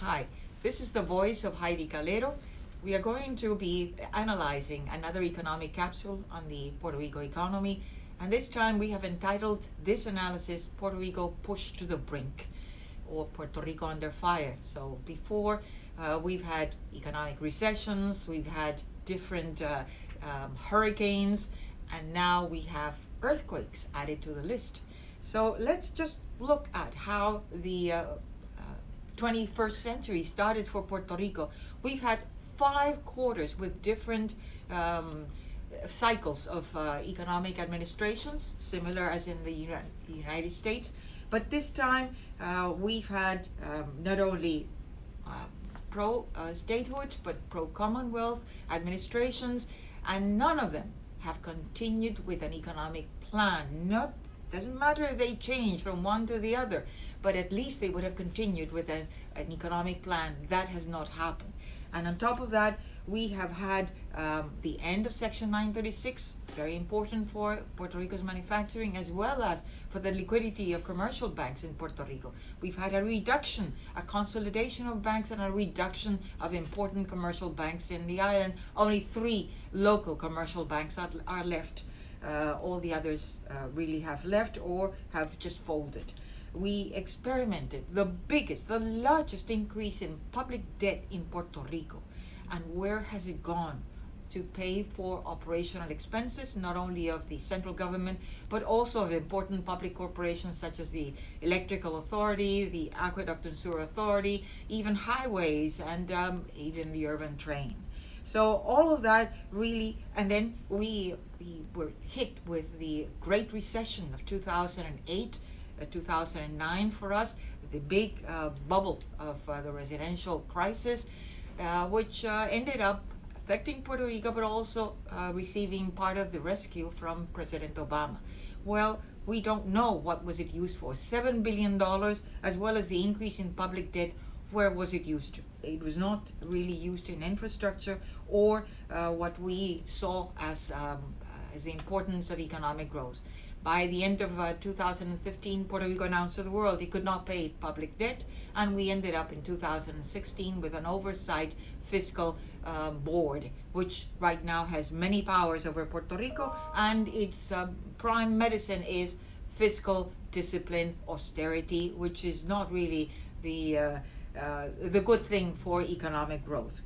Hi, this is the Voice of Heidie Calero. We are going to be analyzing another economic capsule on the Puerto Rico economy, and this time we have entitled this analysis Puerto Rico Pushed to the Brink, or Puerto Rico Under Fire. So before, we've had economic recessions, we've had different hurricanes, and now we have earthquakes added to the list. So let's just look at how the 21st century started for Puerto Rico. We've had 5 quarters with different cycles of economic administrations, similar as in the United States. But this time we've had not only pro-statehood, but pro-Commonwealth administrations, and none of them have continued with an economic plan. Doesn't matter if they change from one to the other, but at least they would have continued with an economic plan. That has not happened. And on top of that, we have had the end of Section 936, very important for Puerto Rico's manufacturing, as well as for the liquidity of commercial banks in Puerto Rico. We've had a reduction, a consolidation of banks, and a reduction of important commercial banks in the island. Only 3 local commercial banks are left. All the others really have left or have just folded. We experimented the largest increase in public debt in Puerto Rico. And where has it gone? To pay for operational expenses, not only of the central government, but also of important public corporations such as the Electrical Authority, the Aqueduct and Sewer Authority, even highways, and even the urban train. So all of that really, and then we were hit with the Great Recession of 2008, 2009 for us, the big bubble of the residential crisis, which ended up affecting Puerto Rico, but also receiving part of the rescue from President Obama. Well, we don't know what was it used for. $7 billion, as well as the increase in public debt. Where was it used to? It was not really used in infrastructure or what we saw as the importance of economic growth. By the end of 2015, Puerto Rico announced to the world it could not pay public debt, and we ended up in 2016 with an oversight fiscal board, which right now has many powers over Puerto Rico, and its prime medicine is fiscal discipline, austerity, which is not really the good thing for economic growth.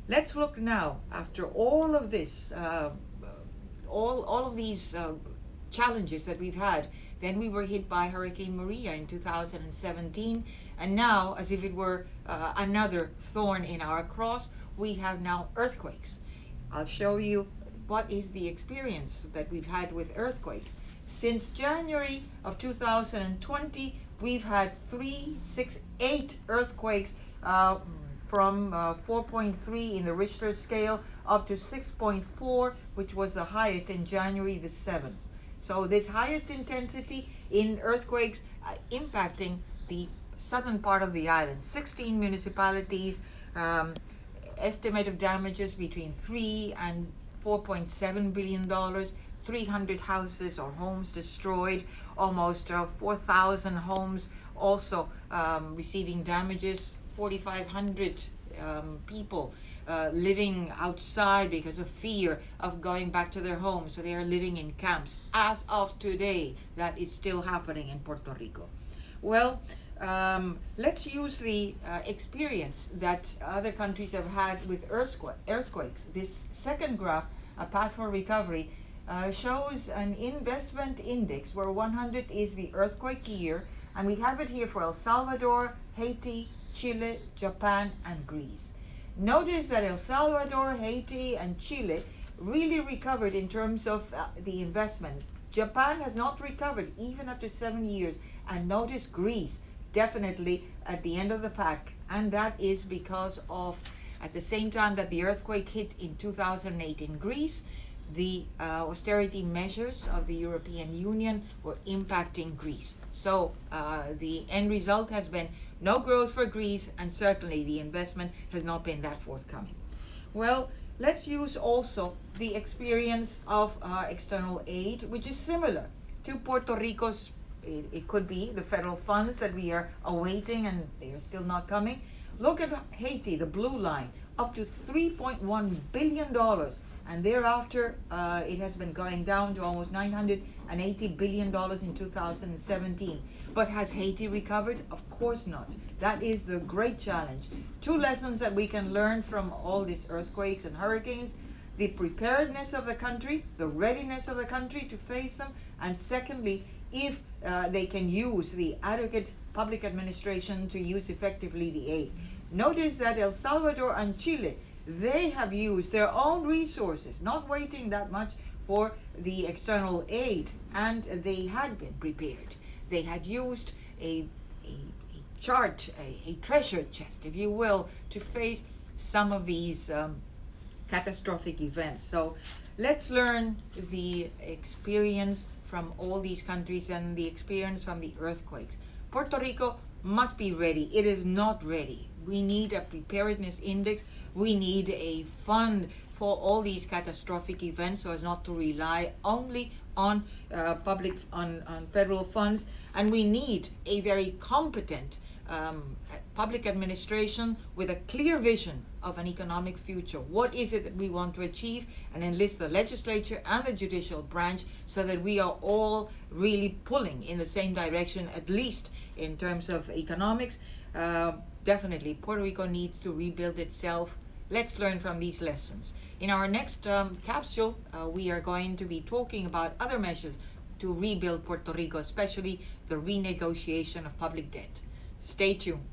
Let's look now, after all of this, all of these challenges that we've had. Then we were hit by Hurricane Maria in 2017, and now, as if it were another thorn in our cross, we have now earthquakes. I'll show you what is the experience that we've had with earthquakes. Since January of 2020, we've had 8 earthquakes from 4.3 in the Richter scale up to 6.4, which was the highest in January the 7th. So this highest intensity in earthquakes impacting the southern part of the island. 16 municipalities, estimate of damages between $3 and $4.7 billion, 300 houses or homes destroyed, almost 4,000 homes also receiving damages, 4,500 people living outside because of fear of going back to their homes. So they are living in camps. As of today, that is still happening in Puerto Rico. Well, let's use the experience that other countries have had with earthquakes. This second graph, A Path for Recovery, shows an investment index where 100 is the earthquake year, and we have it here for El Salvador, Haiti, Chile, Japan, and Greece. Notice that El Salvador, Haiti, and Chile really recovered in terms of the investment. Japan has not recovered even after 7 years, and notice Greece definitely at the end of the pack, and that is because of, at the same time that the earthquake hit in 2008 in Greece, the austerity measures of the European Union were impacting Greece. So the end result has been no growth for Greece, and certainly the investment has not been that forthcoming. Well, let's use also the experience of external aid, which is similar to Puerto Rico's. It could be the federal funds that we are awaiting, and they are still not coming. Look at Haiti, the blue line, up to $3.1 billion. And thereafter, it has been going down to almost $980 billion in 2017. But has Haiti recovered? Of course not. That is the great challenge. Two lessons that we can learn from all these earthquakes and hurricanes: the preparedness of the country, the readiness of the country to face them, and secondly, if they can use the adequate public administration to use effectively the aid. Notice that El Salvador and Chile, they have used their own resources, not waiting that much for the external aid, and they had been prepared. They had used a chart, a treasure chest, if you will, to face some of these catastrophic events. So let's learn the experience from all these countries and the experience from the earthquakes. Puerto Rico must be ready. It is not ready. We need a preparedness index. We need a fund for all these catastrophic events so as not to rely only on on federal funds. And we need a very competent public administration with a clear vision of an economic future. What is it that we want to achieve? And enlist the legislature and the judicial branch so that we are all really pulling in the same direction, at least in terms of economics. Definitely, Puerto Rico needs to rebuild itself. Let's learn from these lessons. In our next capsule, we are going to be talking about other measures to rebuild Puerto Rico, especially the renegotiation of public debt. Stay tuned.